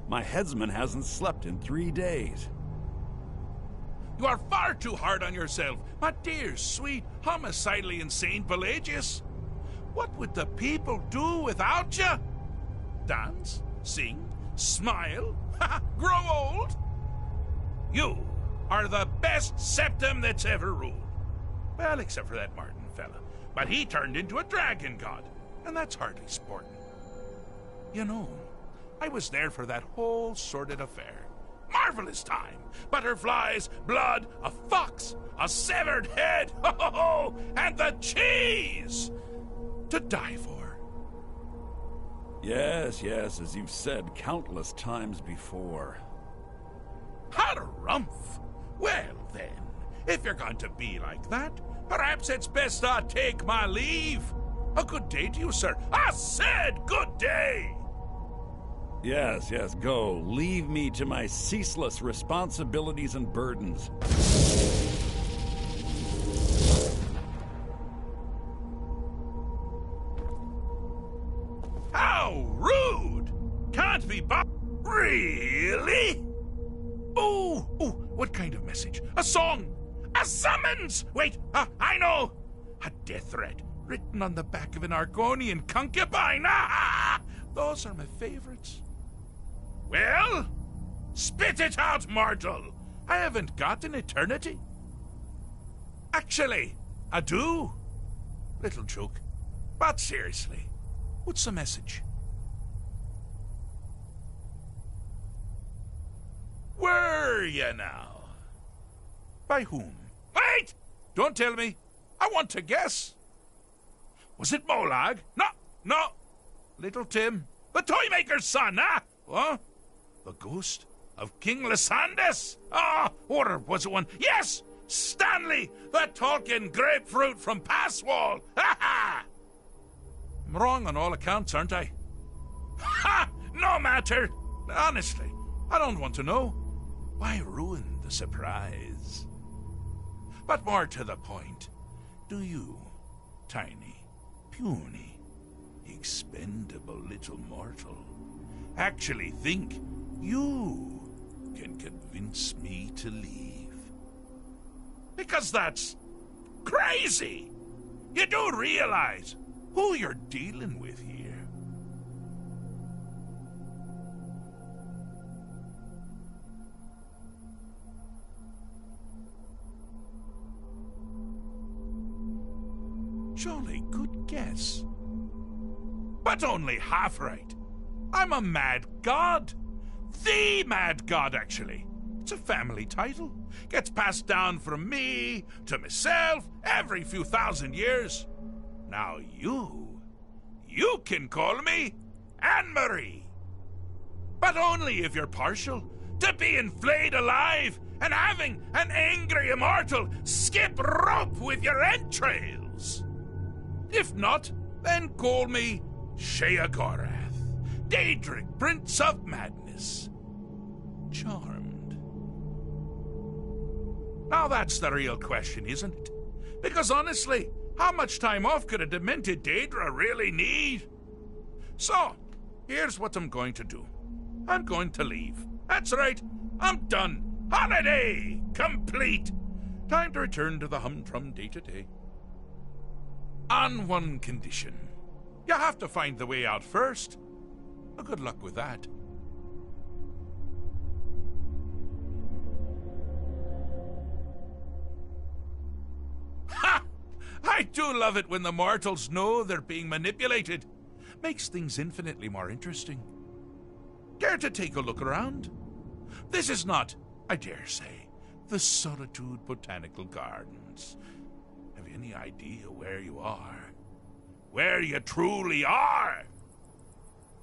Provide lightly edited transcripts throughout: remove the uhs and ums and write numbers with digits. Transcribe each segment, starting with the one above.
My headsman hasn't slept in 3 days. You are far too hard on yourself, my dear, sweet, homicidally insane Pelagius. What would the people do without you? Dance? Sing? Smile? Grow old? You are the best septum that's ever ruled. Well, except for that Martin fella. But he turned into a dragon god, and that's hardly sporting. You know, I was there for that whole sordid affair. Marvelous time. Butterflies, blood, a fox, a severed head, and the cheese to die for. Yes, as you've said countless times before. Harumph! Well then, if you're going to be like that, perhaps it's best I take my leave. A good day to you, sir. I said good day! Yes, go. Leave me to my ceaseless responsibilities and burdens. How rude! Can't be Really? Ooh, what kind of message? A song? A summons! Wait, I know! A death threat written on the back of an Argonian concubine. Those are my favorites. Well, spit it out, mortal. I haven't got an eternity. Actually, I do. Little joke. But seriously, what's the message? Were you now? By whom? Wait! Don't tell me. I want to guess. Was it Molag? No. Little Tim. The Toymaker's son, huh? What? The ghost of King Lysandus? Or was it one? Yes! Stanley, the talking grapefruit from Passwall. I'm wrong on all accounts, aren't I? No matter. Honestly, I don't want to know. Why ruin the surprise? But more to the point, do you, tiny, puny, expendable little mortal, actually think you can convince me to leave? Because that's crazy. You do realize who you're dealing with here. Jolly good guess. But only half right. I'm a mad god. The mad god, actually. It's a family title. Gets passed down from me to myself every few thousand years. Now you can call me Anne-Marie. But only if you're partial to being flayed alive and having an angry immortal skip rope with your entrails. If not, then call me Sheagorath, Daedric, Prince of Madness. Charmed. Now that's the real question, isn't it? Because honestly, how much time off could a demented Daedra really need? So, here's what I'm going to do. I'm going to leave. That's right, I'm done. Holiday complete. Time to return to the humdrum day-to-day. On one condition. You have to find the way out first. Well, good luck with that. Ha! I do love it when the mortals know they're being manipulated. Makes things infinitely more interesting. Care to take a look around? This is not, I dare say, the Solitude Botanical Gardens. Have you any idea where you are? Where you truly are?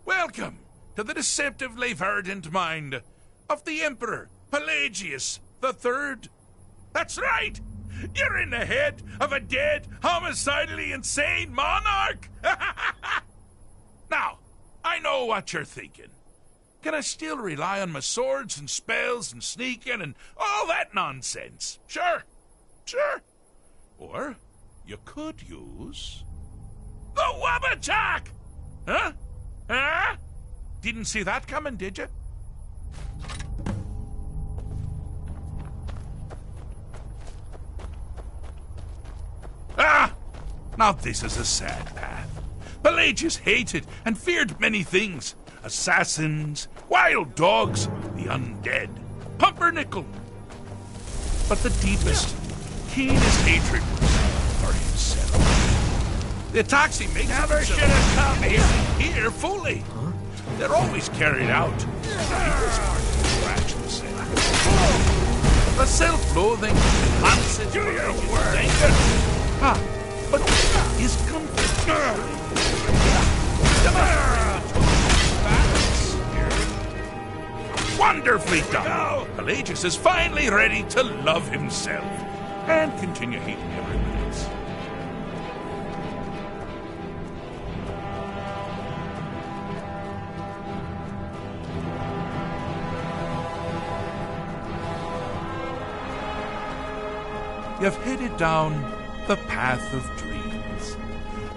Welcome to the deceptively verdant mind of the Emperor Pelagius III. That's right! You're in the head of a dead, homicidally insane monarch! Now, I know what you're thinking. Can I still rely on my swords and spells and sneaking and all that nonsense? Sure. Or you could use the Wabbajack! Huh? Didn't see that coming, did you? Now this is a sad path. Pelagius hated and feared many things. Assassins, wild dogs, the undead, pumpernickel. But the deepest, keenest hatred was for himself. The attacks he makes Never should have come here. Here fully. They're always carried out. The self-loathing, constant anger. But his comfort. Wonderfully done. Pelagius is finally ready to love himself and continue hating everyone else. You've headed down the path of dreams.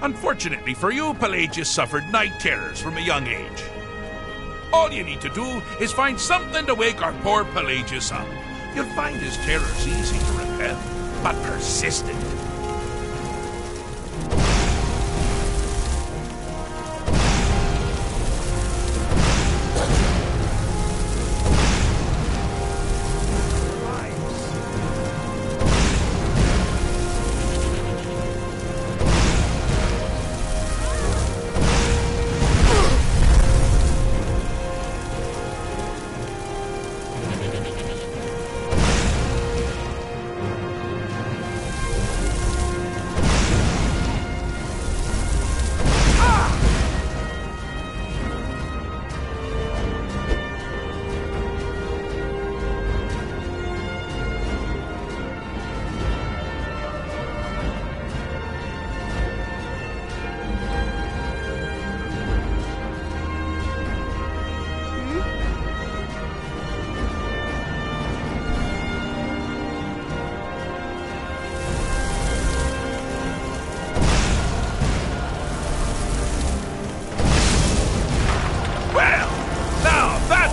Unfortunately for you, Pelagius suffered night terrors from a young age. All you need to do is find something to wake our poor Pelagius up. You'll find his terrors easy to repel, but persistent.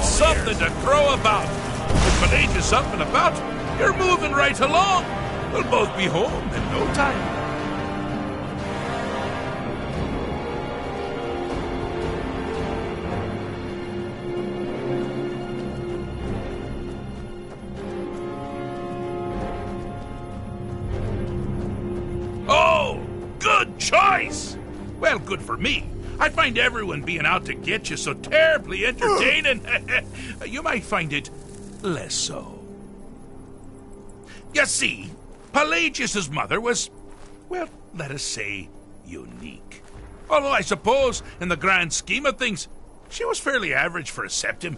Something to crow about. With Pelagius up and about, you're moving right along. We'll both be home in no time. Oh, good choice. Well, good for me. I find everyone being out to get you so terribly entertaining. You might find it less so. You see, Pelagius's mother was, well, let us say, unique. Although I suppose, in the grand scheme of things, she was fairly average for a septim.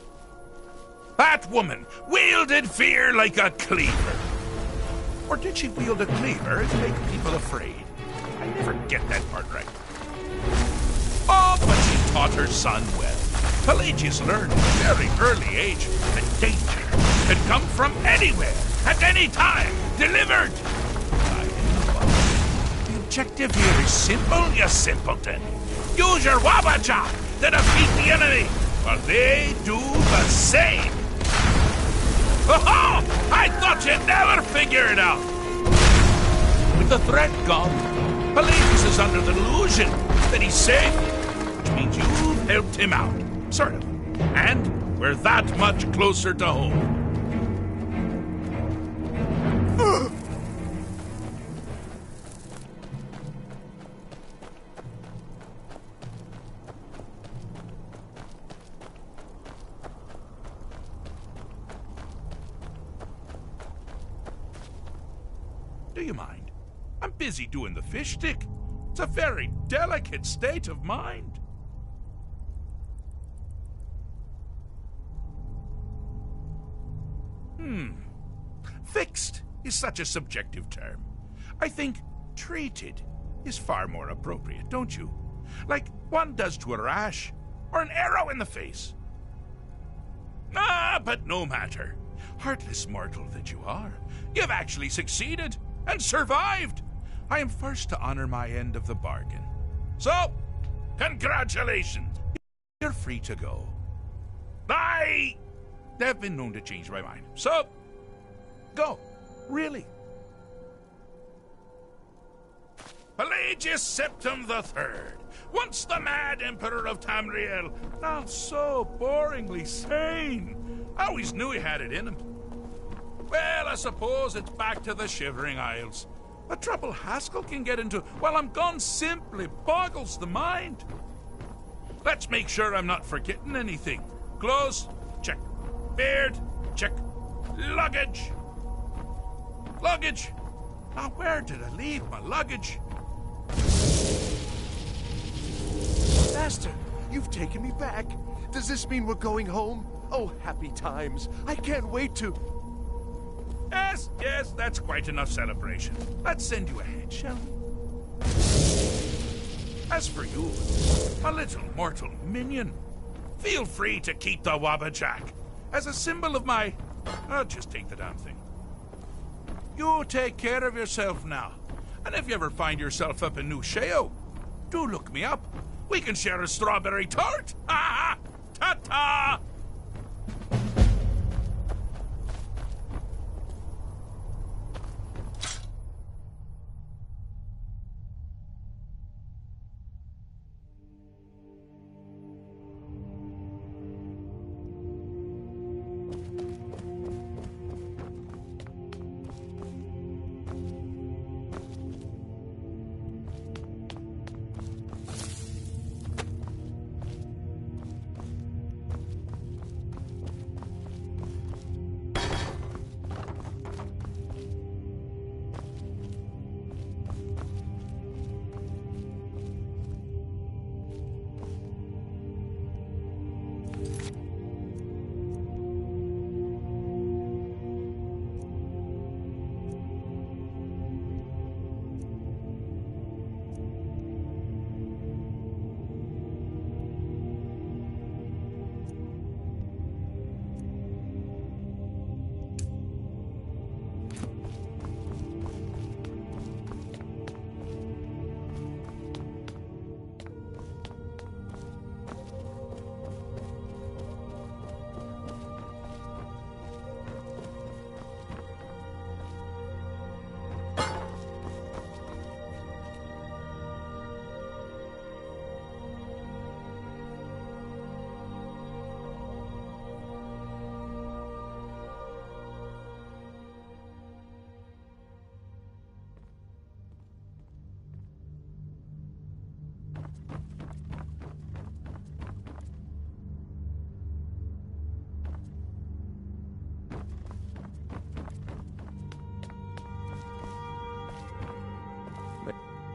That woman wielded fear like a cleaver. Or did she wield a cleaver and make people afraid? I never get that part right. Oh, but she taught her son well. Pelagius learned at a very early age that danger could come from anywhere, at any time, delivered by anyone. The objective here is simple, you simpleton. Use your wabacha to defeat the enemy, while they do the same. Oh, I thought you'd never figure it out. With the threat gone, Pelagius is under the delusion that he's safe, which means you've helped him out, sort of. And we're that much closer to home. Do you mind? I'm busy doing the fish stick. It's a very delicate state of mind. Fixed is such a subjective term. I think treated is far more appropriate, don't you? Like one does to a rash or an arrow in the face. Ah, but no matter. Heartless mortal that you are, you've actually succeeded and survived. I am first to honor my end of the bargain. So, congratulations. You're free to go. I have been known to change my mind. So, go. Really. Believe Aegis Septim the Third, once the mad Emperor of Tamriel, now so boringly sane. I always knew he had it in him. Well, I suppose it's back to the Shivering Isles. The trouble Haskell can get into while I'm gone simply boggles the mind. Let's make sure I'm not forgetting anything. Clothes, check. Beard, check. Luggage. Luggage. Now, where did I leave my luggage? Master, you've taken me back. Does this mean we're going home? Oh, happy times. I can't wait to... Yes, that's quite enough celebration. Let's send you ahead, shall we? As for you, my little mortal minion, feel free to keep the Wabbajack as a symbol of my... just take the damn thing. You take care of yourself now. And if you ever find yourself up in New Sheo, do look me up. We can share a strawberry tart. Ha ha! Ta-ta!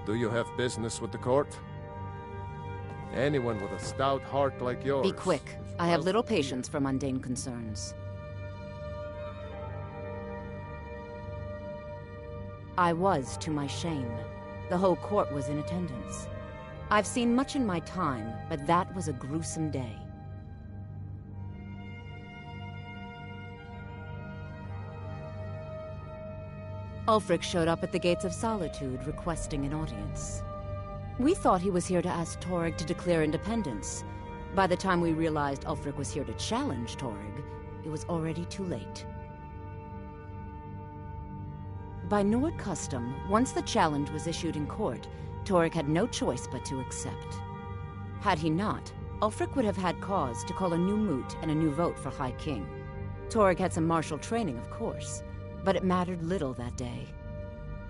Do you have business with the court? Anyone with a stout heart like yours... Be quick. I have little patience for mundane concerns. I was, to my shame. The whole court was in attendance. I've seen much in my time, but that was a gruesome day. Ulfric showed up at the Gates of Solitude, requesting an audience. We thought he was here to ask Torg to declare independence. By the time we realized Ulfric was here to challenge Torg, it was already too late. By Nord custom, once the challenge was issued in court, Torg had no choice but to accept. Had he not, Ulfric would have had cause to call a new moot and a new vote for High King. Torg had some martial training, of course, but it mattered little that day.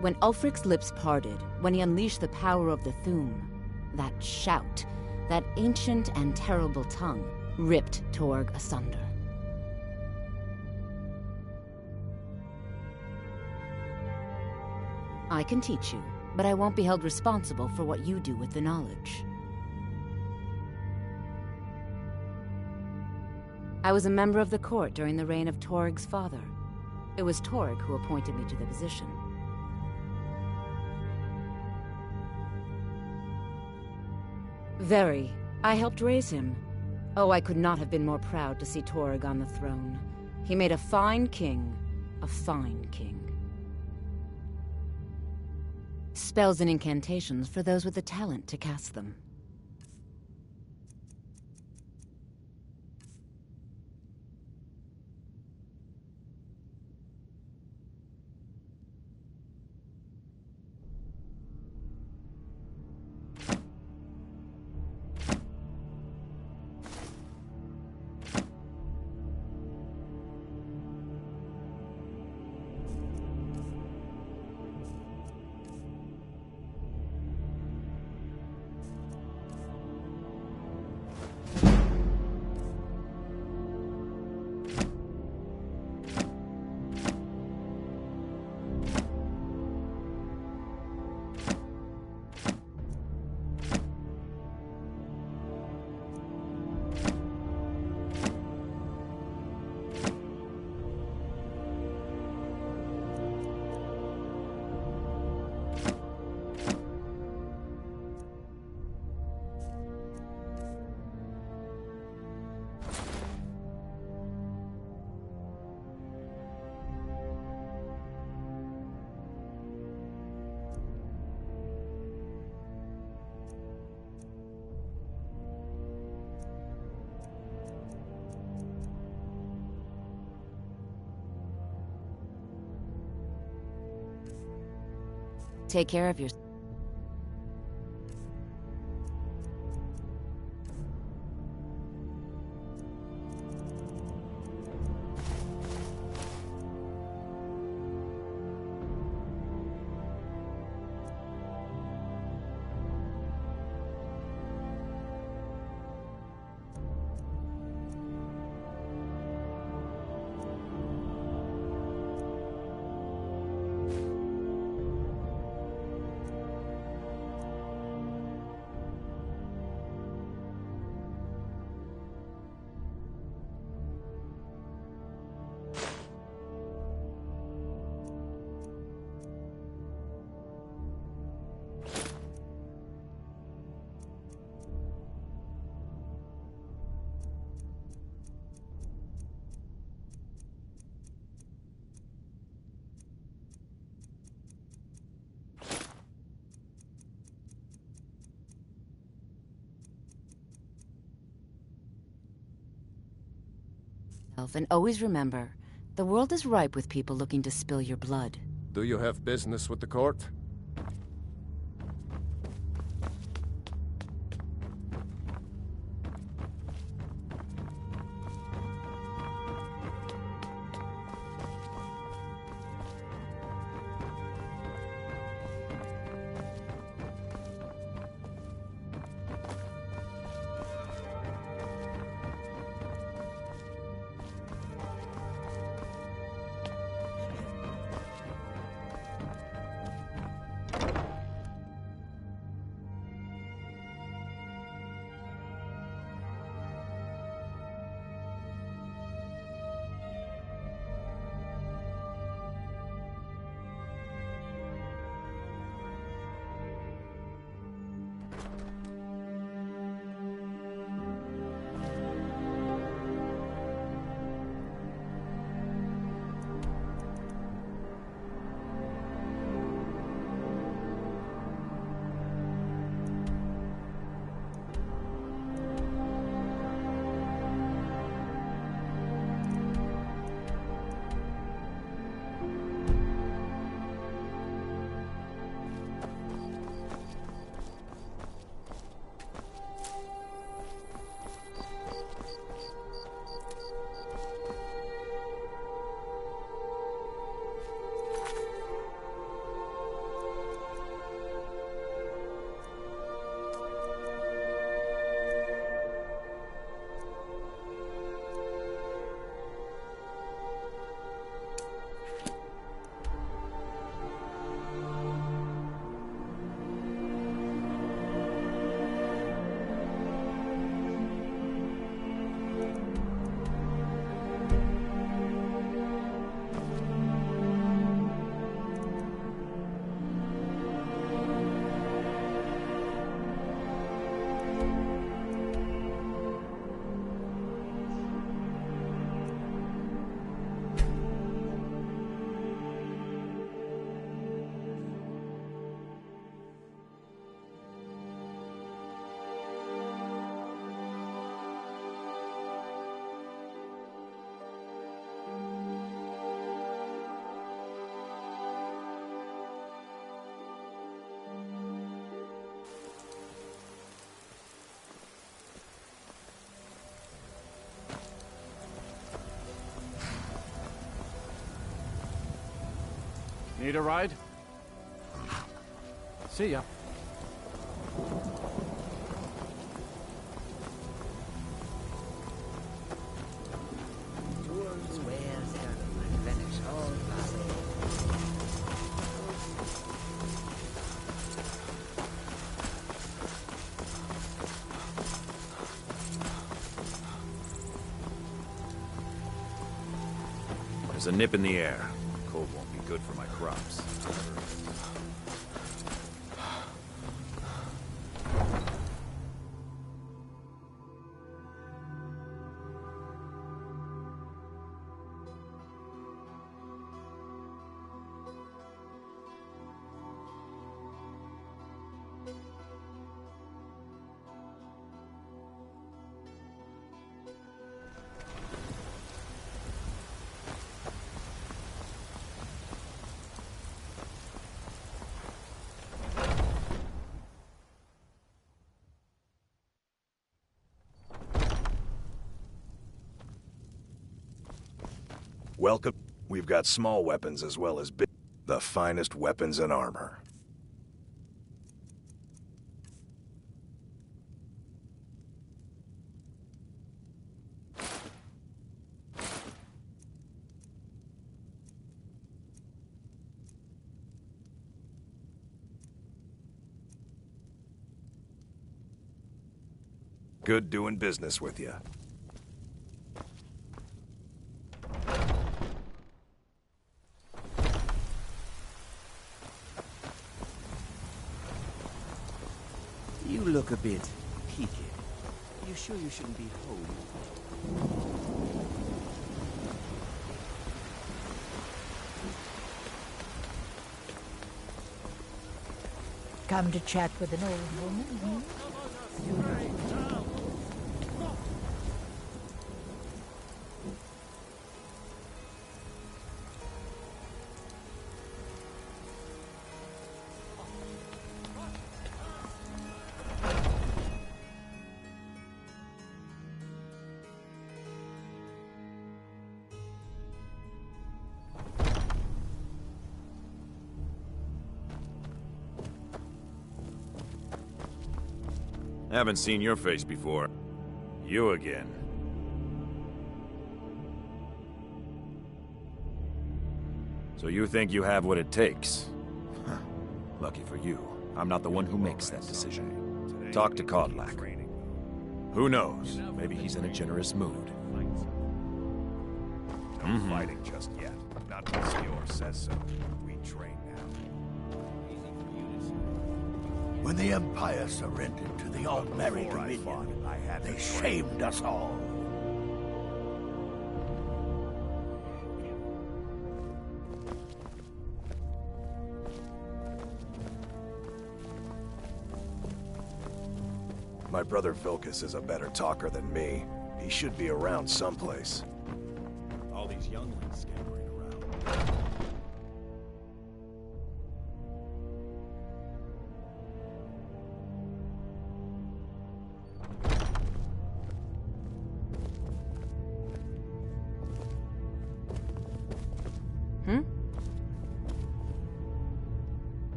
When Ulfric's lips parted, when he unleashed the power of the Thu'um, that shout, that ancient and terrible tongue, ripped Torg asunder. I can teach you, but I won't be held responsible for what you do with the knowledge. I was a member of the court during the reign of Torg's father. It was Torg who appointed me to the position. Very. I helped raise him. Oh, I could not have been more proud to see Torg on the throne. He made a fine king, a fine king. Spells and incantations for those with the talent to cast them. Take care of yourself. And always remember, the world is ripe with people looking to spill your blood. Do you have business with the court? Need a ride? See ya. There's a nip in the air. Cold won't be good for my crops. Welcome. We've got small weapons as well as big. The finest weapons and armor. Good doing business with you. You look a bit peaked. You sure you shouldn't be home? Come to chat with an old woman, hmm? Haven't seen your face before. You again. So you think you have what it takes? Huh. Lucky for you, I'm not the one who makes that decision. Talk to Kodlak. Who knows? Maybe he's in a generous mood. No fighting just yet. Not until Sior says so. We train now. When the Empire surrendered to the Altmerry Dominion, they shamed us all. My brother Vilkas is a better talker than me. He should be around someplace. All these younglings scampering around.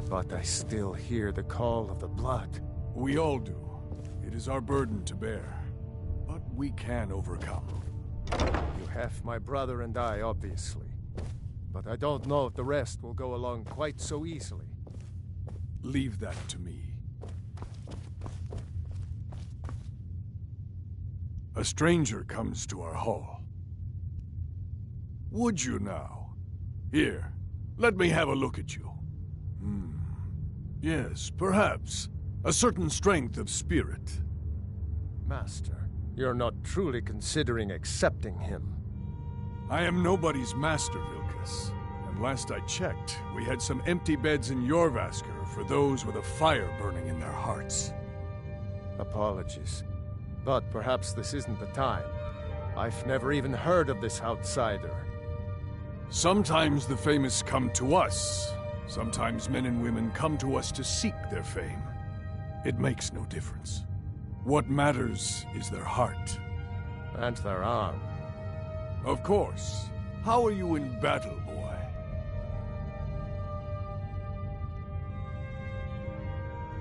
But I still hear the call of the blood. We all do. It is our burden to bear. But we can overcome. You have my brother and I, obviously. But I don't know if the rest will go along quite so easily. Leave that to me. A stranger comes to our hall. Would you now? Here, let me have a look at you. Yes, perhaps. A certain strength of spirit. Master, you're not truly considering accepting him. I am nobody's master, Vilkas. And last I checked, we had some empty beds in Jorvaskr for those with a fire burning in their hearts. Apologies. But perhaps this isn't the time. I've never even heard of this outsider. Sometimes the famous come to us. Sometimes men and women come to us to seek their fame. It makes no difference. What matters is their heart. And their arm. Of course. How are you in battle, boy?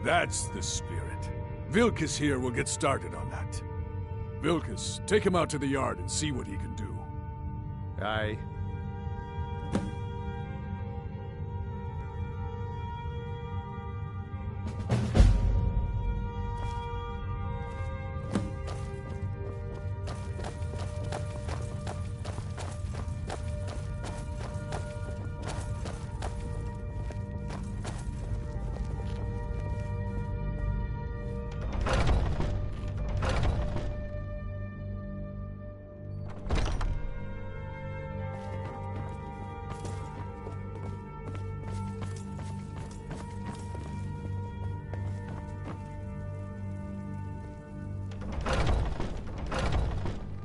That's the spirit. Vilkas here will get started on that. Vilkas, take him out to the yard and see what he can do. Aye.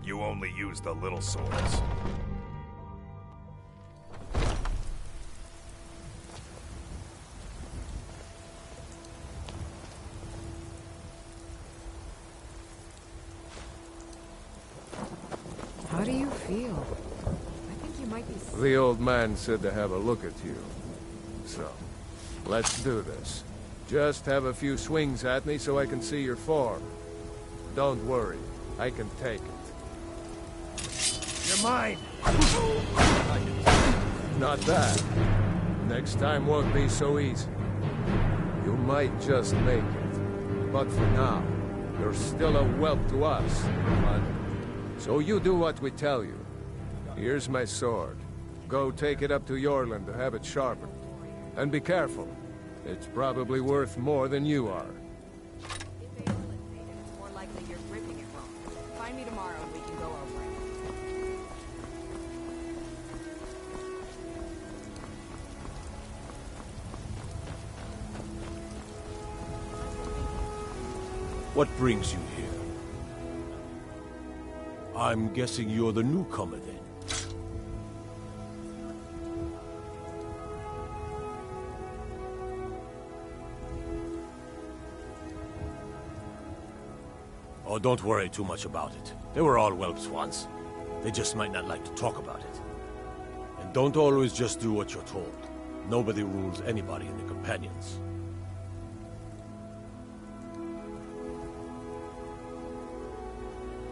You only use the little swords. How do you feel? I think you might be sick. The old man said to have a look at you. So, let's do this. Just have a few swings at me so I can see your form. Don't worry, I can take it. You're mine! Not bad. Next time won't be so easy. You might just make it. But for now, you're still a whelp to us, bud. So you do what we tell you. Here's my sword. Go take it up to Yorland to have it sharpened. And be careful. It's probably worth more than you are. If Aelin made it, it's more likely you're gripping it wrong. Find me tomorrow and we can go over it. What brings you here? I'm guessing you're the newcomer then. Oh, don't worry too much about it. They were all whelps once. They just might not like to talk about it. And don't always just do what you're told. Nobody rules anybody in the companions.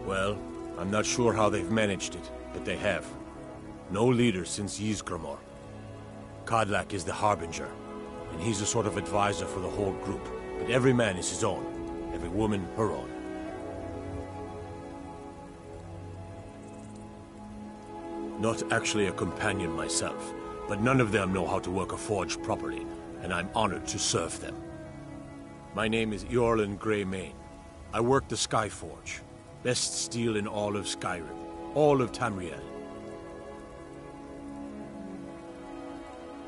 Well, I'm not sure how they've managed it, but they have. No leader since Ysgramor. Kodlak is the Harbinger, and he's a sort of advisor for the whole group. But every man is his own, every woman her own. Not actually a companion myself, but none of them know how to work a forge properly, and I'm honored to serve them. My name is Eorlin Greymane. I work the Skyforge. Best steel in all of Skyrim, all of Tamriel.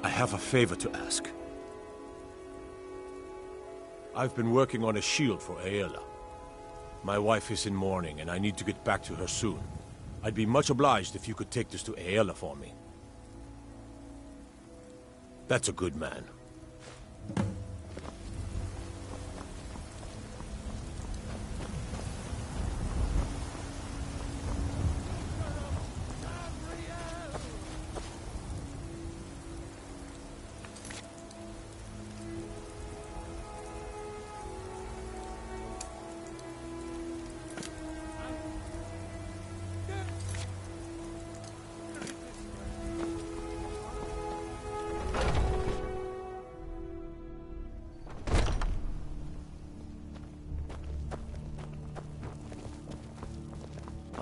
I have a favor to ask. I've been working on a shield for Aela. My wife is in mourning, and I need to get back to her soon. I'd be much obliged if you could take this to Aela for me. That's a good man.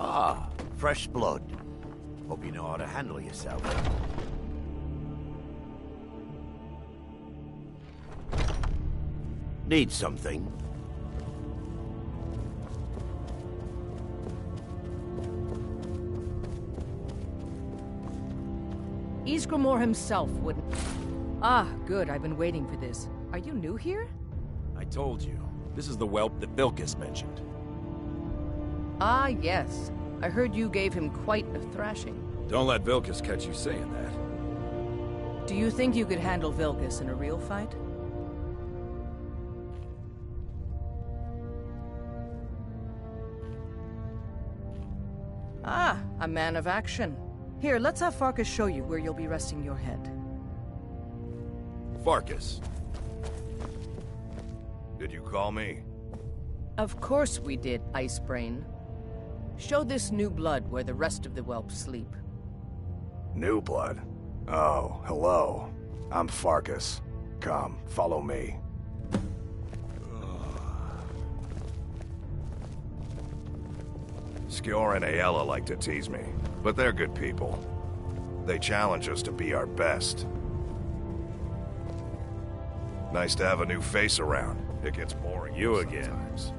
Ah, fresh blood. Hope you know how to handle yourself. Need something? Ysgramor himself wouldn't... Ah, good. I've been waiting for this. Are you new here? I told you. This is the whelp that Vilkas mentioned. Ah, yes. I heard you gave him quite a thrashing. Don't let Vilkas catch you saying that. Do you think you could handle Vilkas in a real fight? Ah, a man of action. Here, let's have Farkas show you where you'll be resting your head. Farkas. Did you call me? Of course we did, Icebrain. Show this new blood where the rest of the whelps sleep. New blood? Oh, hello. I'm Farkas. Come, follow me. Skjor and Aella like to tease me, but they're good people. They challenge us to be our best. Nice to have a new face around. It gets boring. You again. Sometimes.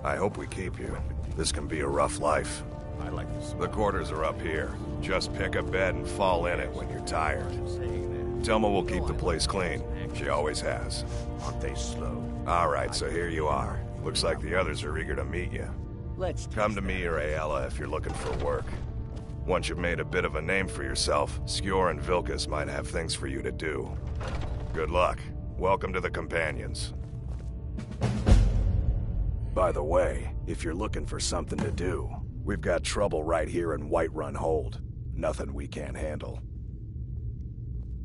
I hope we keep you. This can be a rough life. I like this. The quarters are up here. Just pick a bed and fall in it when you're tired. Telma will keep the place clean. She always has. Aren't they slow? All right, so here you are. Looks like the others are eager to meet you. Let's Come to me or Aella if you're looking for work. Once you've made a bit of a name for yourself, Skjor and Vilkas might have things for you to do. Good luck. Welcome to the Companions. By the way, if you're looking for something to do, we've got trouble right here in Whiterun Hold. Nothing we can't handle.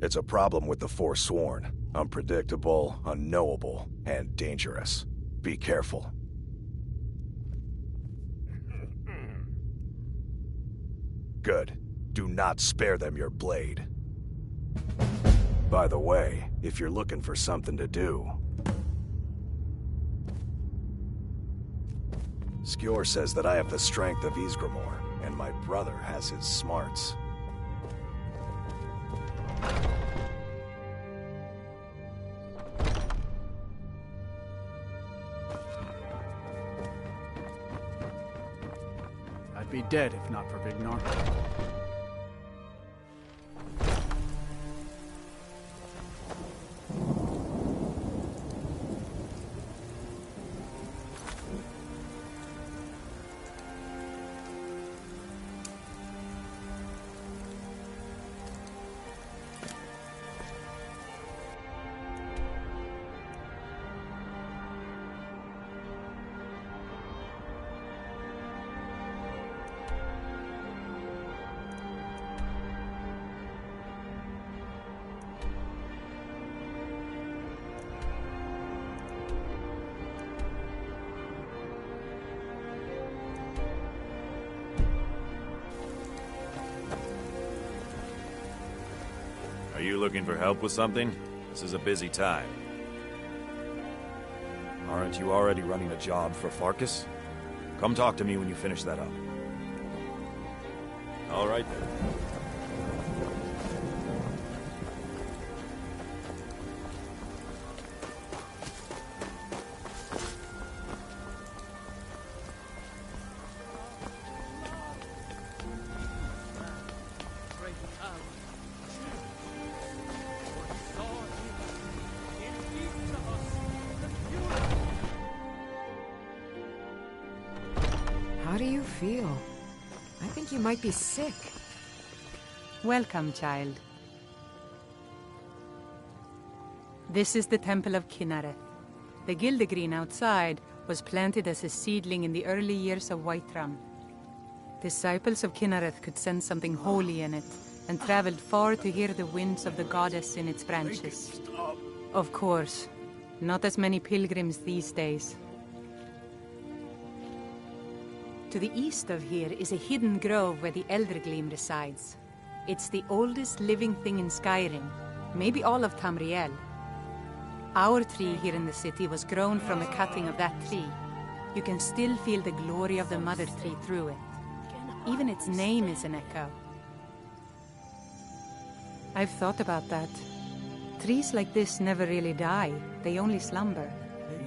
It's a problem with the Forsworn. Unpredictable, unknowable, and dangerous. Be careful. Good. Do not spare them your blade. By the way, if you're looking for something to do... Skjor says that I have the strength of Ysgramor, and my brother has his smarts. I'd be dead if not for Vignar. Are you looking for help with something? This is a busy time. Aren't you already running a job for Farkas? Come talk to me when you finish that up. All right then. How do you feel? I think you might be sick. Welcome, child. This is the Temple of Kynareth. The Gildegreen outside was planted as a seedling in the early years of Whiterun. Disciples of Kynareth could sense something holy in it, and traveled far to hear the winds of the goddess in its branches. Of course, not as many pilgrims these days. To the east of here is a hidden grove where the Eldergleam resides. It's the oldest living thing in Skyrim, maybe all of Tamriel. Our tree here in the city was grown from a cutting of that tree. You can still feel the glory of the mother tree through it. Even its name is an echo. I've thought about that. Trees like this never really die, they only slumber.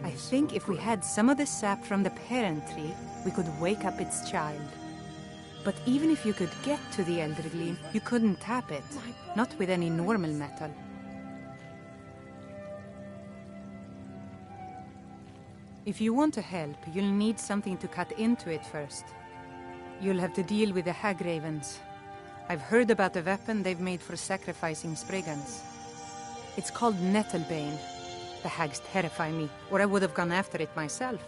I think if we had some of the sap from the parent tree, we could wake up its child. But even if you could get to the Eldergleam, you couldn't tap it. Not with any normal metal. If you want to help, you'll need something to cut into it first. You'll have to deal with the Hagravens. I've heard about a weapon they've made for sacrificing Spriggans. It's called Nettlebane. The hags terrify me, or I would have gone after it myself.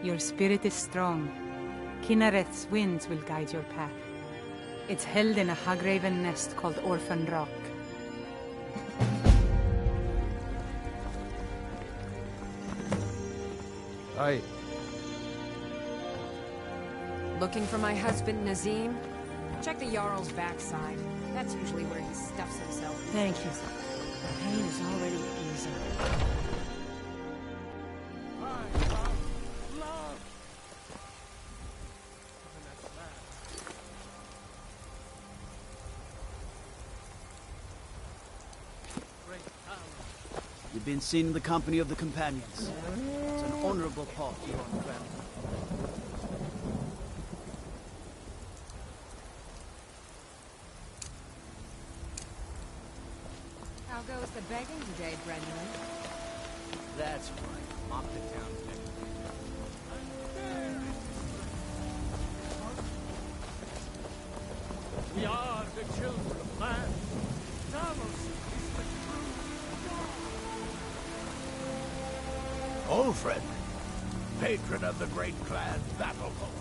Your spirit is strong. Kinareth's winds will guide your path. It's held in a Hagraven nest called Orphan Rock. Aye. Looking for my husband, Nazim? Check the Jarl's backside. That's usually where he stuffs himself. Thank you. The pain is already easing. You've been seen in the company of the companions. It's an honorable part you are on ground. How goes the begging today, Brendan? That's right. Mock the town. We are the children of man. Talos is the true Ulfred, patron of the great clan Battlefolk.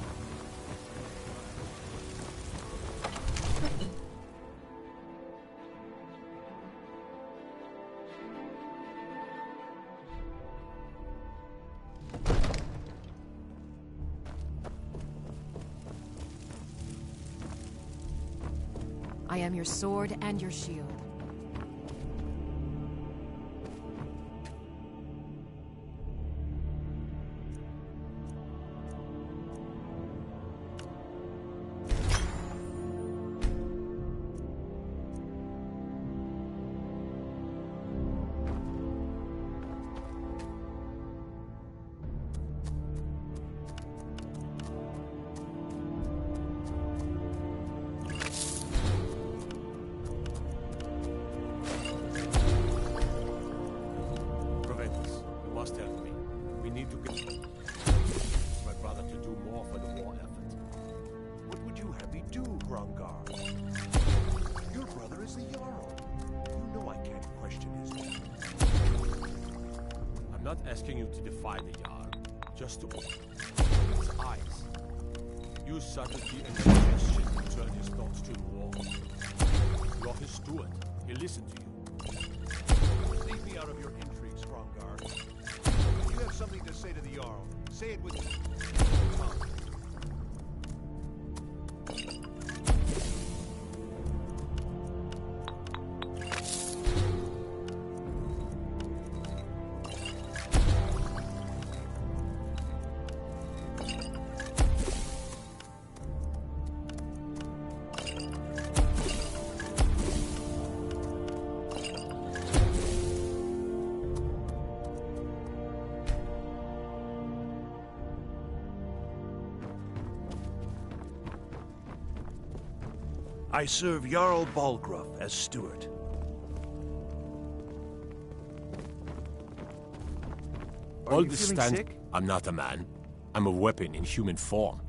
I am your sword and your shield. I'm not asking you to defy the Jarl, just to open his eyes. Use subtlety and suggestion to turn his thoughts to the wall. You're his steward. He'll listen to you. Leave me out of your intrigues, Strongar. If you have something to say to the Jarl, say it with tongue. I serve Jarl Balgruuf as steward. All this stand. I'm not a man. I'm a weapon in human form.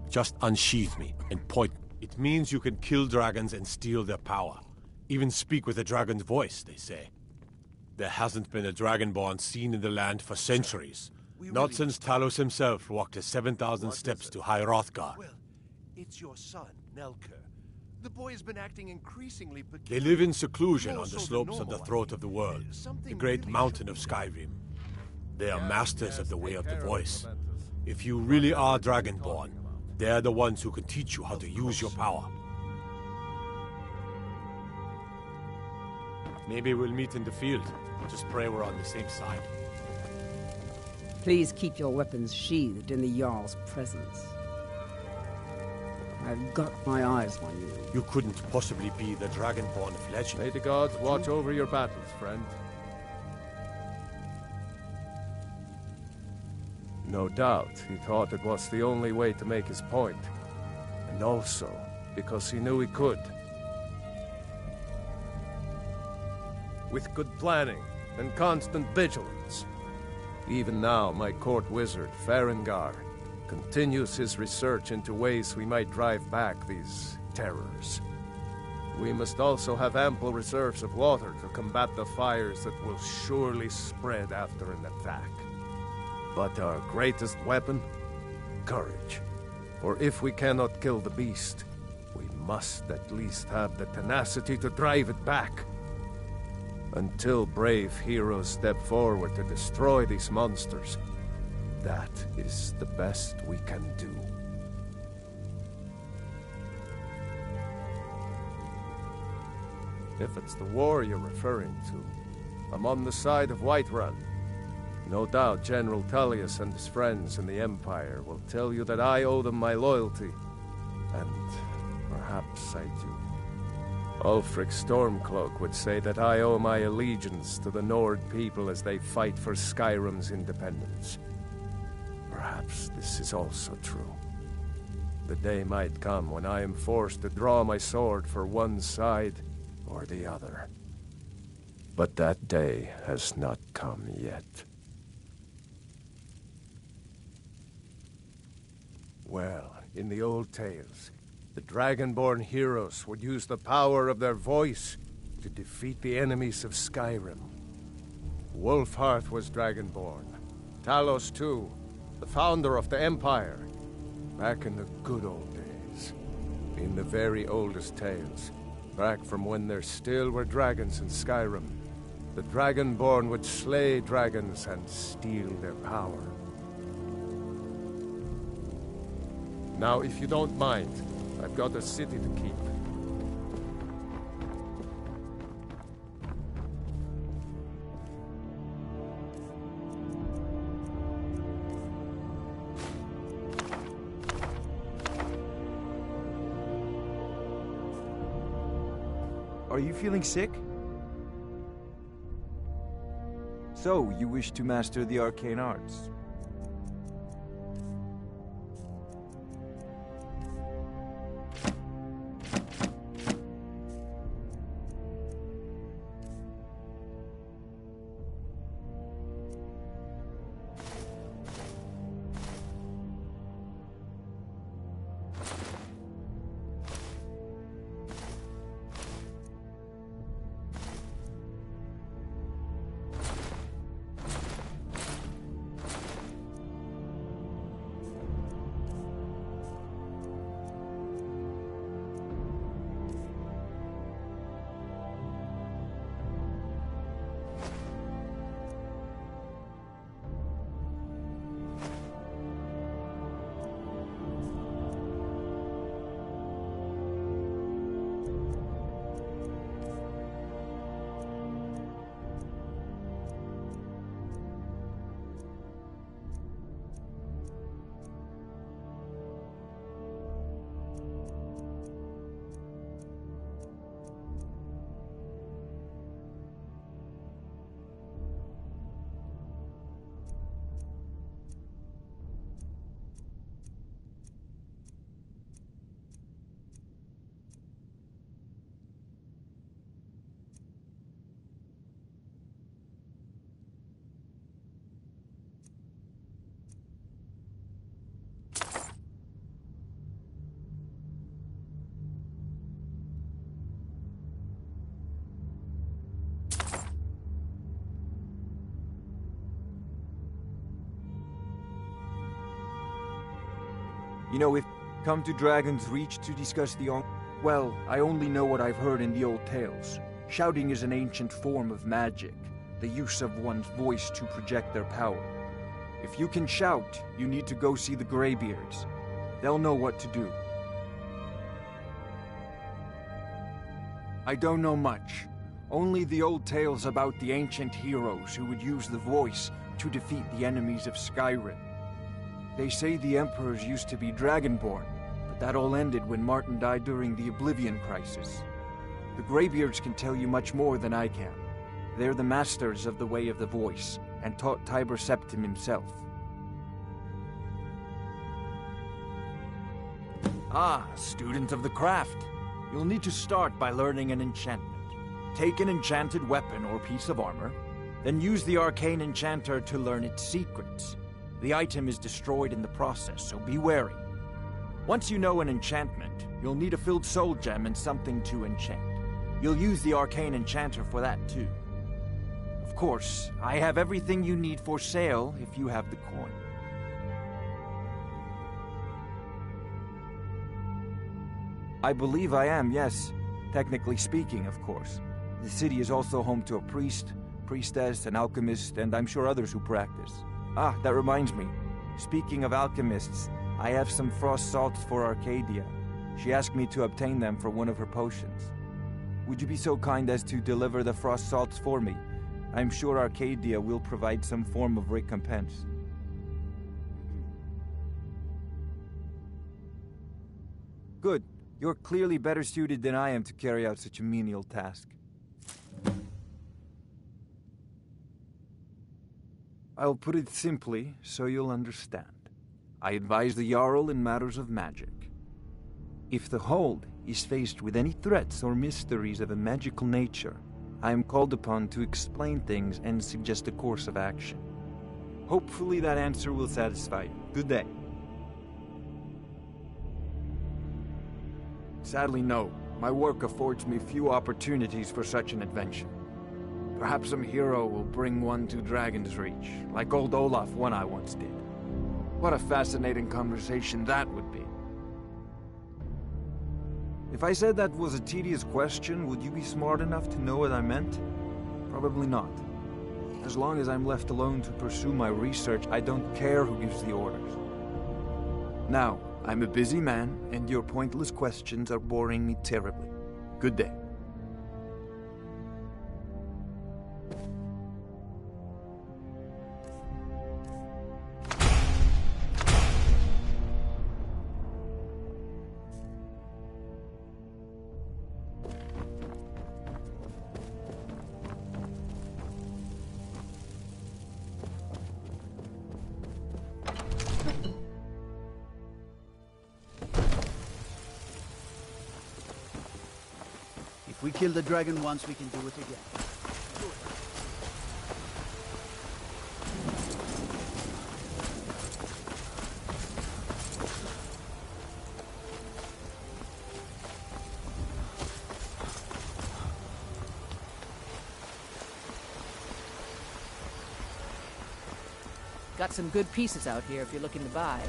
Just unsheath me and point. It means you can kill dragons and steal their power. Even speak with a dragon's voice, they say. There hasn't been a dragonborn seen in the land for centuries. Not since Talos himself walked the 7,000 steps to High Hrothgar. Well, it's your son, Nelker. The boy has been acting increasingly peculiar. They live in seclusion on the slopes of the throat of the world, the great mountain of Skyrim. They are masters of the way of the voice. If you really are dragonborn, they're the ones who can teach you how to use your power. Maybe we'll meet in the field. Just pray we're on the same side. Please keep your weapons sheathed in the Jarl's presence. I've got my eyes on you. You couldn't possibly be the dragonborn of legend. May the gods watch over your battles, friend. No doubt, he thought it was the only way to make his point. And also, because he knew he could. With good planning and constant vigilance. Even now, my court wizard, Farengar, continues his research into ways we might drive back these terrors. We must also have ample reserves of water to combat the fires that will surely spread after an attack. But our greatest weapon? Courage. For if we cannot kill the beast, we must at least have the tenacity to drive it back. Until brave heroes step forward to destroy these monsters, that is the best we can do. If it's the war you're referring to, I'm on the side of Whiterun. No doubt General Tullius and his friends in the Empire will tell you that I owe them my loyalty. And perhaps I do. Ulfric Stormcloak would say that I owe my allegiance to the Nord people as they fight for Skyrim's independence. Perhaps this is also true. The day might come when I am forced to draw my sword for one side or the other. But that day has not come yet. Well, in the old tales, the Dragonborn heroes would use the power of their voice to defeat the enemies of Skyrim. Wolfhearth was Dragonborn. Talos too, the founder of the Empire. Back in the good old days. In the very oldest tales. Back from when there still were dragons in Skyrim. The Dragonborn would slay dragons and steal their power. Now, if you don't mind, I've got a city to keep. Are you feeling sick? So, you wish to master the arcane arts? You know, we've come to Dragon's Reach to discuss the well, I only know what I've heard in the old tales. Shouting is an ancient form of magic, the use of one's voice to project their power. If you can shout, you need to go see the Greybeards. They'll know what to do. I don't know much. Only the old tales about the ancient heroes who would use the voice to defeat the enemies of Skyrim. They say the emperors used to be Dragonborn, but that all ended when Martin died during the Oblivion Crisis. The Greybeards can tell you much more than I can. They're the masters of the Way of the Voice, and taught Tiber Septim himself. Ah, student of the craft. You'll need to start by learning an enchantment. Take an enchanted weapon or piece of armor, then use the arcane enchanter to learn its secrets. The item is destroyed in the process, so be wary. Once you know an enchantment, you'll need a filled soul gem and something to enchant. You'll use the arcane enchanter for that too. Of course, I have everything you need for sale if you have the coin. I believe I am, yes. Technically speaking, of course. The city is also home to a priest, priestess, an alchemist, and I'm sure others who practice. Ah, that reminds me. Speaking of alchemists, I have some frost salts for Arcadia. She asked me to obtain them for one of her potions. Would you be so kind as to deliver the frost salts for me? I'm sure Arcadia will provide some form of recompense. Good. You're clearly better suited than I am to carry out such a menial task. I'll put it simply so you'll understand. I advise the Jarl in matters of magic. If the Hold is faced with any threats or mysteries of a magical nature, I am called upon to explain things and suggest a course of action. Hopefully that answer will satisfy you. Good day. Sadly, no. My work affords me few opportunities for such an adventure. Perhaps some hero will bring one to Dragon's Reach, like old Olaf one I once did. What a fascinating conversation that would be. If I said that was a tedious question, would you be smart enough to know what I meant? Probably not. As long as I'm left alone to pursue my research, I don't care who gives the orders. Now, I'm a busy man, and your pointless questions are boring me terribly. Good day. If we kill the dragon once, we can do it again. Got some good pieces out here if you're looking to buy.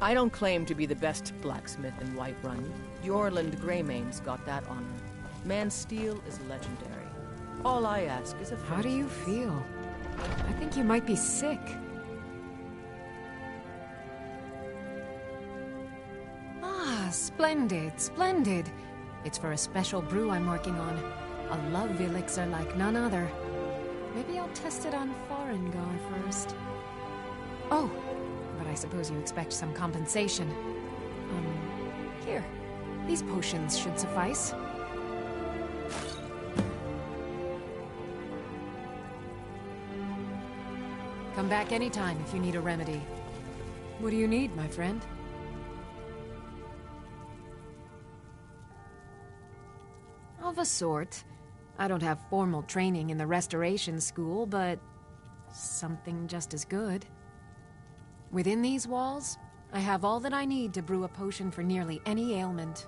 I don't claim to be the best blacksmith in Whiterun. Jorland Greymane's got that honor. Man's steel is legendary. All I ask is a favor. How do you feel? I think you might be sick. Ah, splendid, splendid. It's for a special brew I'm working on. A love elixir like none other. Maybe I'll test it on Farengar first. Oh, but I suppose you expect some compensation. Here. These potions should suffice. Come back anytime if you need a remedy. What do you need, my friend? Of a sort. I don't have formal training in the Restoration School, but something just as good. Within these walls, I have all that I need to brew a potion for nearly any ailment.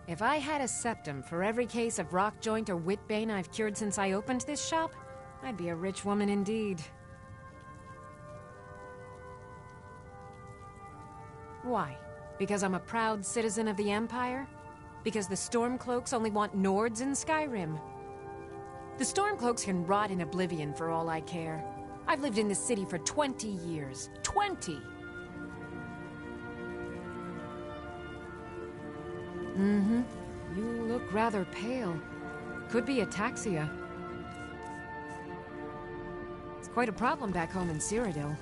If I had a septum for every case of rock joint or whitbane I've cured since I opened this shop, I'd be a rich woman indeed. Why? Because I'm a proud citizen of the Empire? Because the Stormcloaks only want Nords in Skyrim? The Stormcloaks can rot in oblivion for all I care. I've lived in this city for 20 years. 20! Mm-hmm. You look rather pale. Could be ataxia. It's quite a problem back home in Cyrodiil.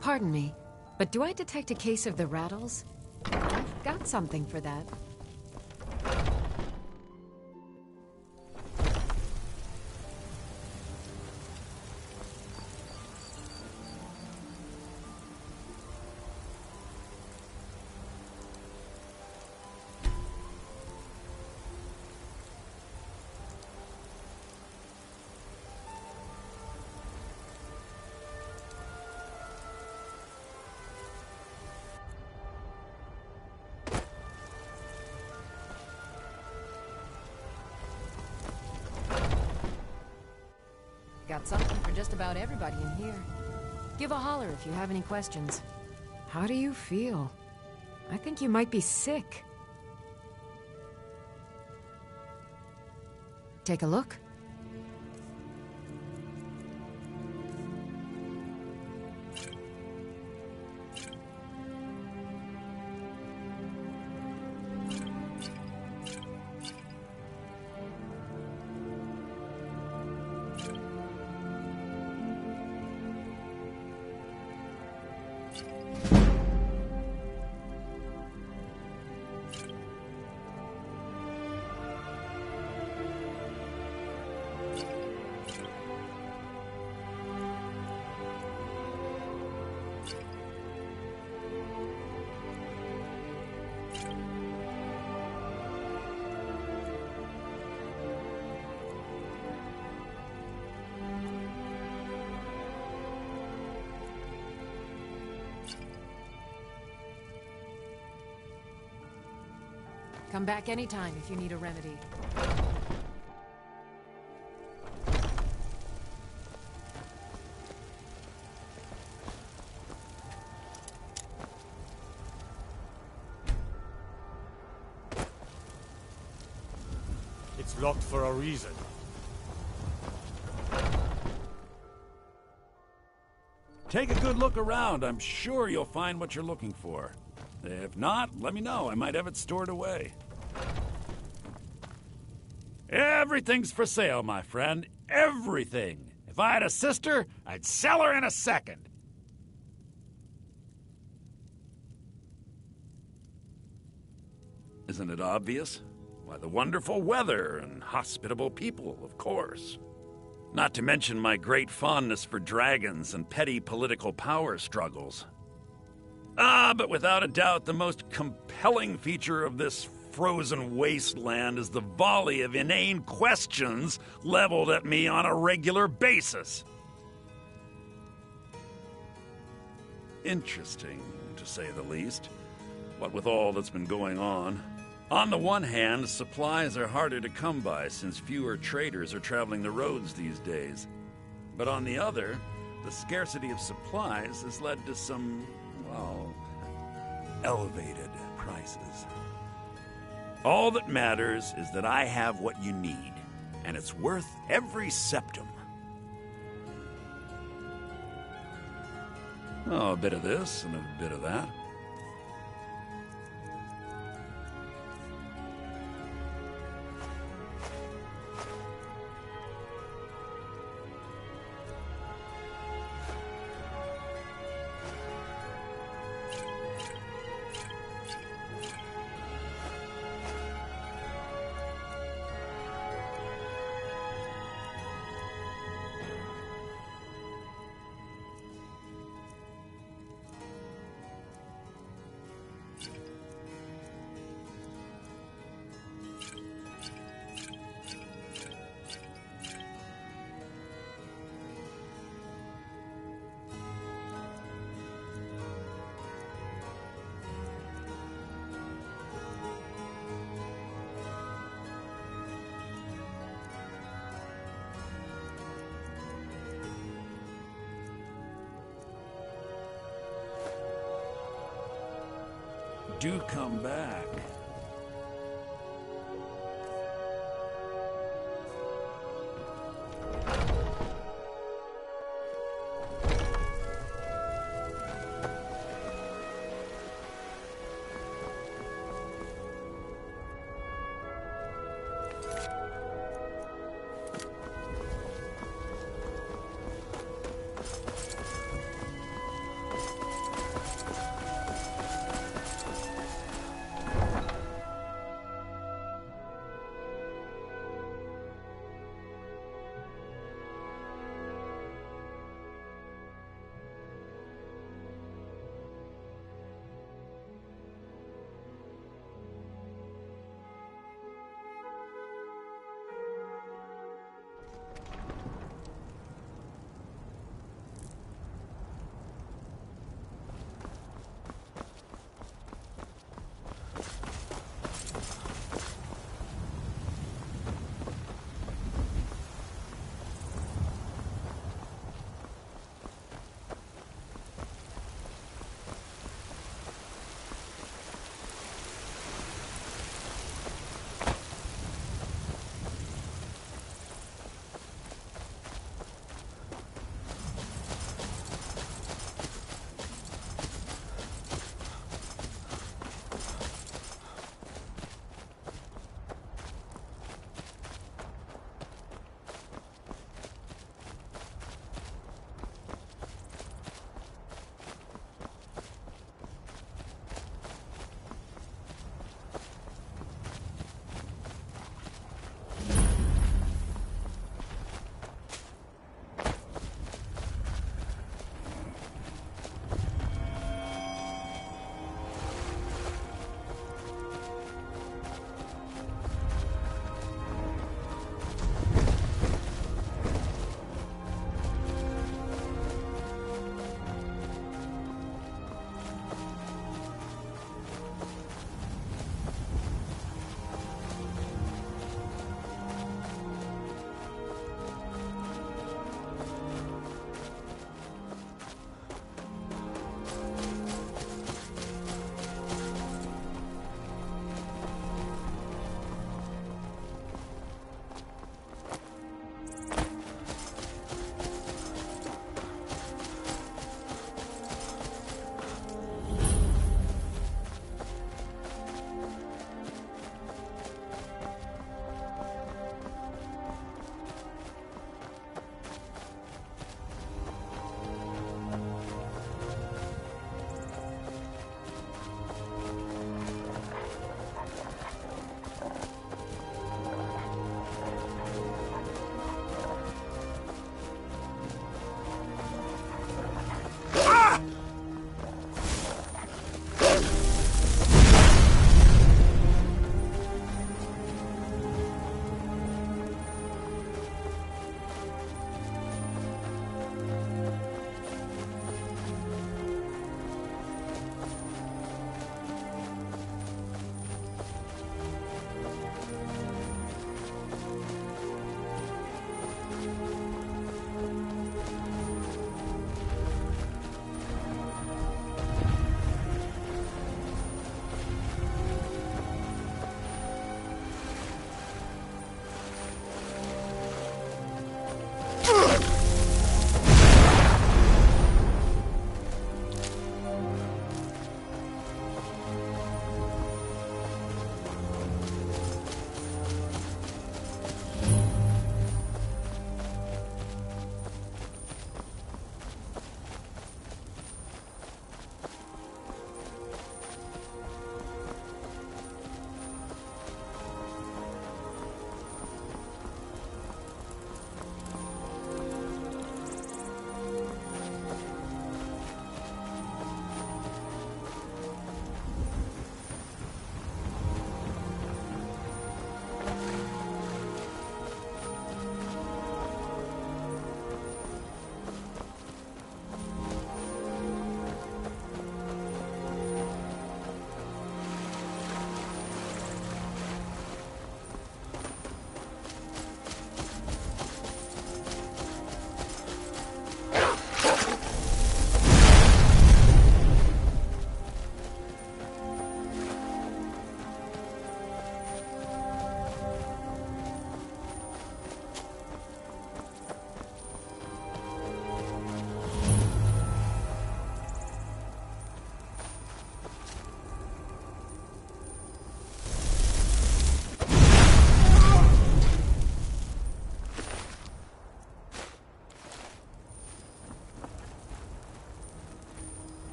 Pardon me, but do I detect a case of the rattles? I've got something for that. Got something for just about everybody in here. Give a holler if you have any questions. How do you feel? I think you might be sick. Take a look. Come back anytime if you need a remedy. It's locked for a reason. Take a good look around. I'm sure you'll find what you're looking for. If not, let me know. I might have it stored away. Everything's for sale, my friend. Everything. If I had a sister, I'd sell her in a second. Isn't it obvious? Why, the wonderful weather and hospitable people, of course. Not to mention my great fondness for dragons and petty political power struggles. But without a doubt, the most compelling feature of this frozen wasteland is the volley of inane questions leveled at me on a regular basis. Interesting, to say the least, what with all that's been going on. On the one hand, supplies are harder to come by since fewer traders are traveling the roads these days. But on the other, the scarcity of supplies has led to some, well, elevated prices. All that matters is that I have what you need, and it's worth every septum. Oh, a bit of this and a bit of that. Do come back.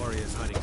Centauri is hiding.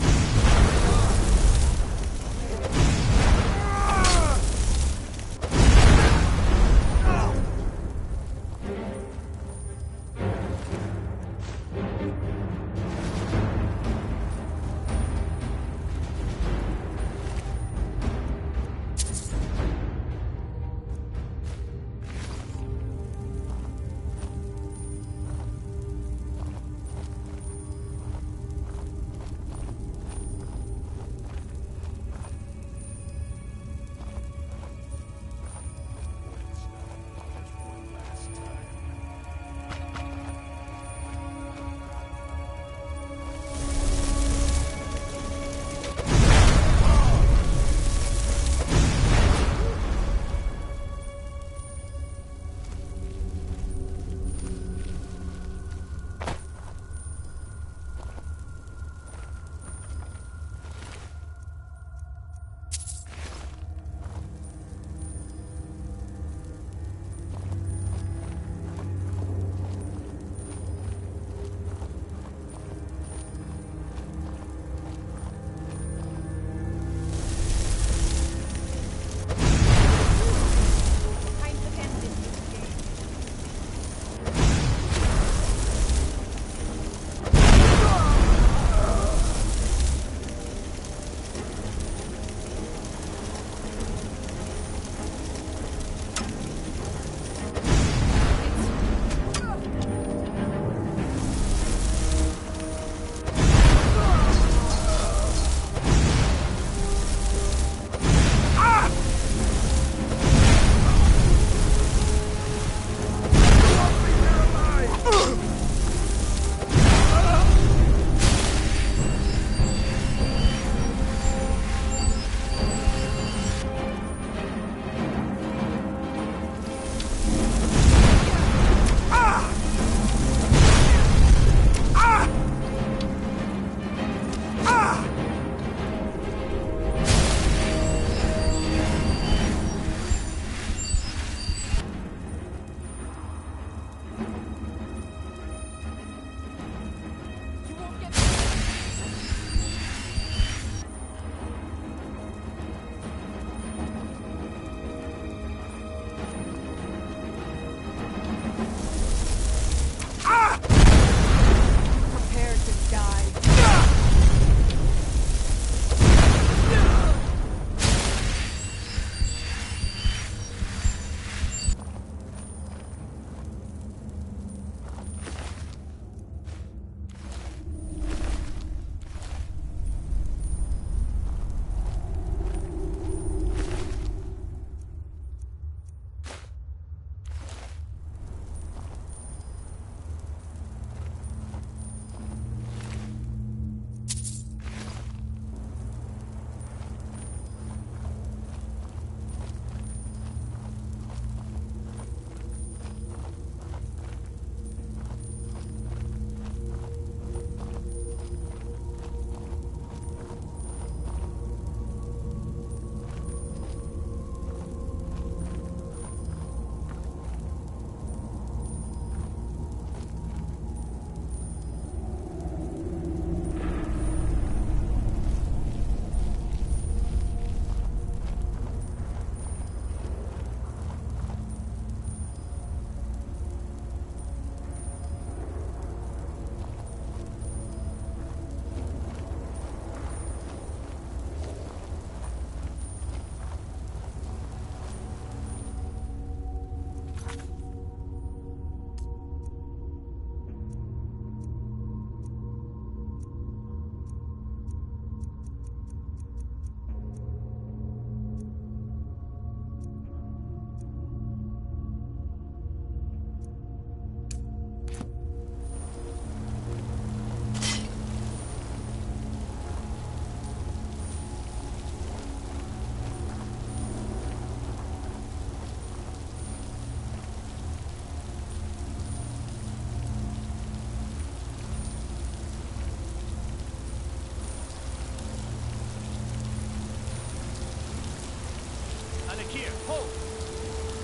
Here, hold!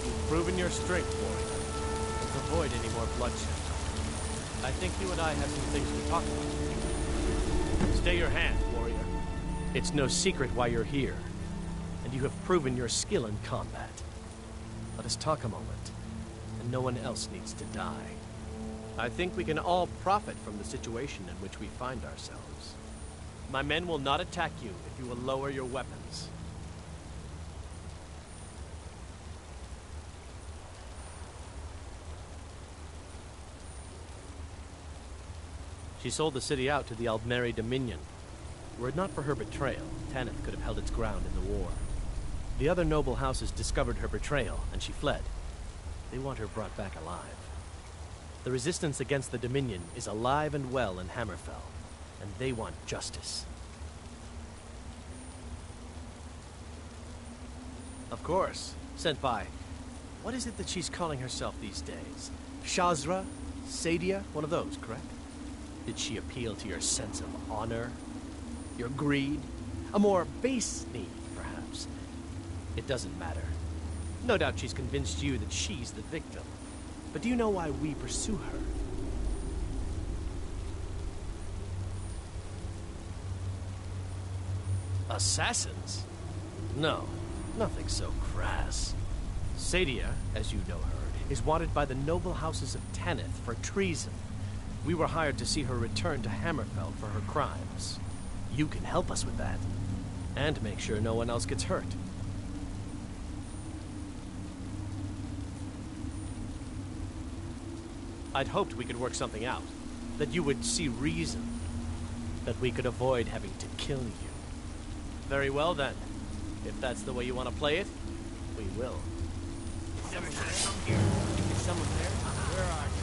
You've proven your strength, warrior. Let's avoid any more bloodshed. I think you and I have some things to talk about. Stay your hand, warrior. It's no secret why you're here, and you have proven your skill in combat. Let us talk a moment, and no one else needs to die. I think we can all profit from the situation in which we find ourselves. My men will not attack you if you will lower your weapons. She sold the city out to the Aldmeri Dominion. Were it not for her betrayal, Tanith could have held its ground in the war. The other noble houses discovered her betrayal, and she fled. They want her brought back alive. The resistance against the Dominion is alive and well in Hammerfell, and they want justice. Of course. Senpai, what is it that she's calling herself these days? Shazra? Sadia? One of those, correct? Did she appeal to your sense of honor? Your greed? A more base need, perhaps? It doesn't matter. No doubt she's convinced you that she's the victim. But do you know why we pursue her? Assassins? No, nothing so crass. Sadia, as you know her, is wanted by the noble houses of Tanith for treason. We were hired to see her return to Hammerfell for her crimes. You can help us with that, and make sure no one else gets hurt. I'd hoped we could work something out, that you would see reason, that we could avoid having to kill you. Very well then. If that's the way you want to play it, we will. Is someone there? Is someone there? Where are you?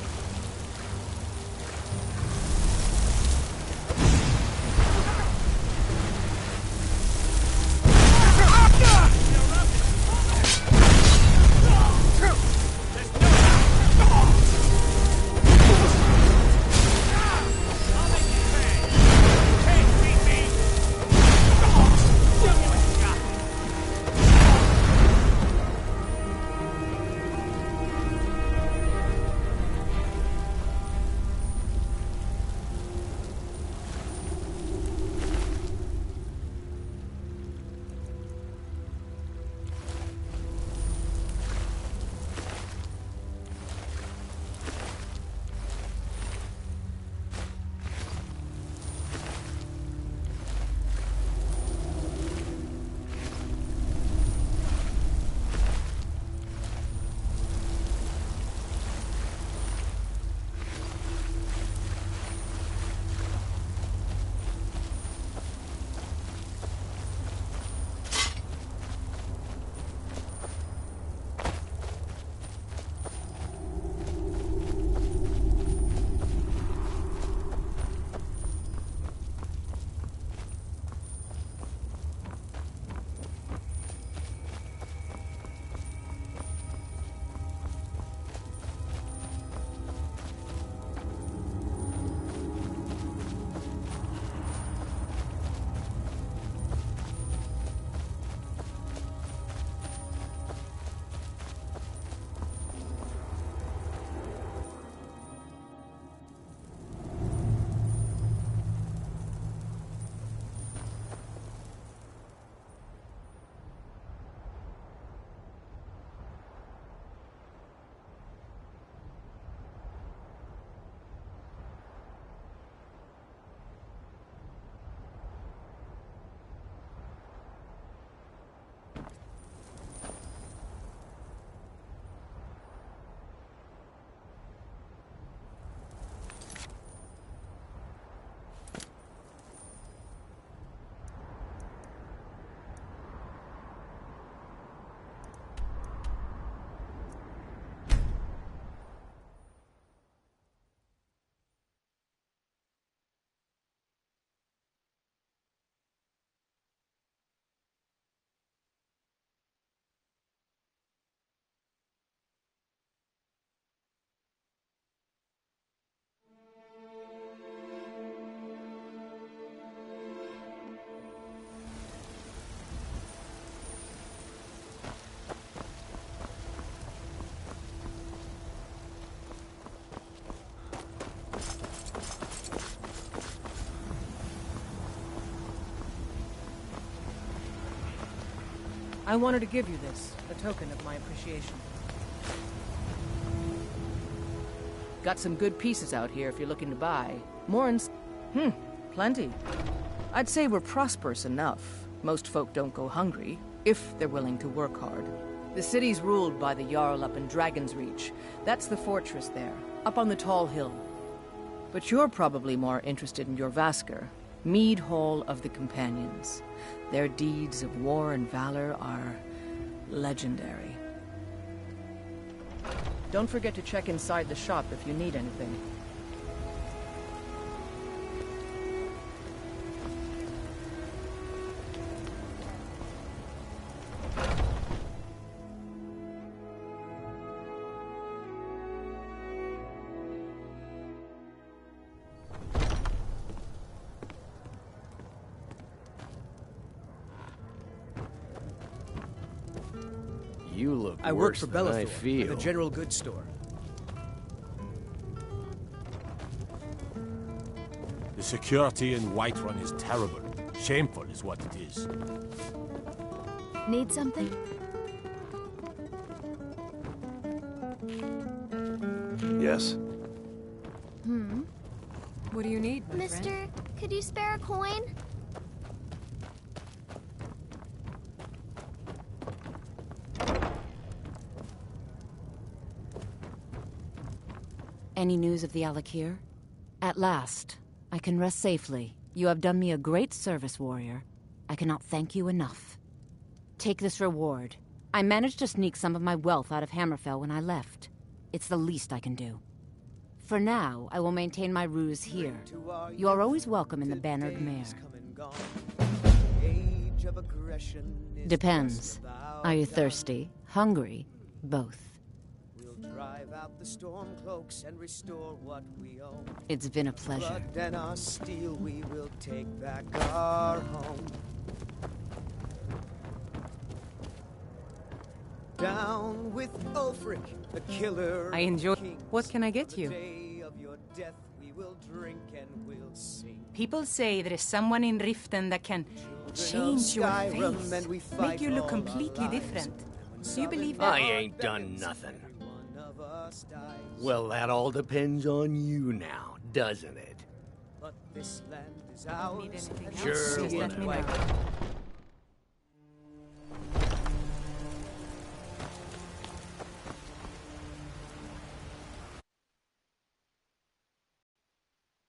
I wanted to give you this, a token of my appreciation. Got some good pieces out here if you're looking to buy. Plenty. I'd say we're prosperous enough. Most folk don't go hungry, if they're willing to work hard. The city's ruled by the Jarl up in Dragon's Reach. That's the fortress there, up on the tall hill. But you're probably more interested in Jorvaskr, Mead Hall of the Companions. Their deeds of war and valor are legendary. Don't forget to check inside the shop if you need anything. You look I work worse for than I Bellathor, feel. the general goods store. The security in Whiterun is terrible. Shameful is what it is. Need something? Yes? What do you need, my Mister, friend? could you spare a coin? Any news of the Alakir? At last. I can rest safely. You have done me a great service, warrior. I cannot thank you enough. Take this reward. I managed to sneak some of my wealth out of Hammerfell when I left. It's the least I can do. For now, I will maintain my ruse here. You are always welcome in the Bannered Mare. Depends. Are you thirsty? Hungry? Both. Drive out the storm cloaks and restore what we own. It's been a pleasure. Blood and our steel we will take back our home. Down with Ulfric, the killer. I enjoy. What can I get you? Day of your death we will drink and we'll sing. People say there is someone in Riften that can change your face, make you look completely different. Do you believe that? I ain't done nothing. Well, that all depends on you now, doesn't it? But this land is ours. Need anything else? Sure, Just let me whatever. know.